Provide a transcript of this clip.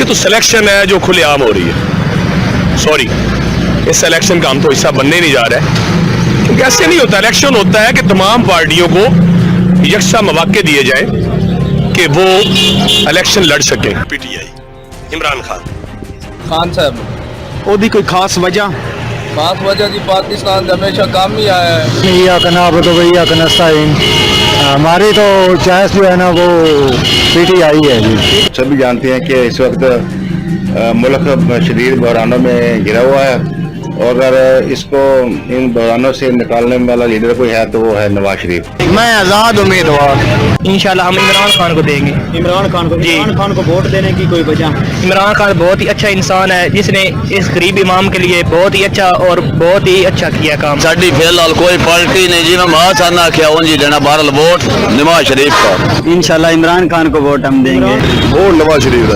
ये तो सिलेक्शन है जो खुलेआम हो रही है। सॉरी, इस सिलेक्शन का हम तो हिस्सा बनने नहीं जा रहा है, क्योंकि ऐसे नहीं होता। इलेक्शन होता है कि तमाम पार्टियों को यकसा मौके दिए जाए कि वो इलेक्शन लड़ सके। पीटीआई इमरान खान साहब ओदी कोई खास वजह जी पाकिस्तान से हमेशा काम ही आया है। या कना तो भैया कनस्ताइन हमारी तो चॉइस जो है ना वो पीटीआई है जी। सभी जानते हैं कि इस वक्त मुल्क शदीद बहरानों में घिरा हुआ है, और अगर इसको इन बहरानों से निकालने वाला लीडर कोई है तो वो है नवाज शरीफ। मैं आज़ाद उम्मीदवार इंशाल्लाह हम इमरान खान को देंगे। इमरान खान को वोट देने की कोई वजह? इमरान खान बहुत ही अच्छा इंसान है, जिसने इस गरीब इमाम के लिए बहुत ही अच्छा और बहुत ही अच्छा किया काम। साडी फिलहाल कोई पार्टी नहीं जी, मैं महासाना क्या उंजी देना बहरल वोट नवाज शरीफ का। इंशाल्लाह इमरान खान को वोट हम देंगे। वोट नवाज शरीफ का।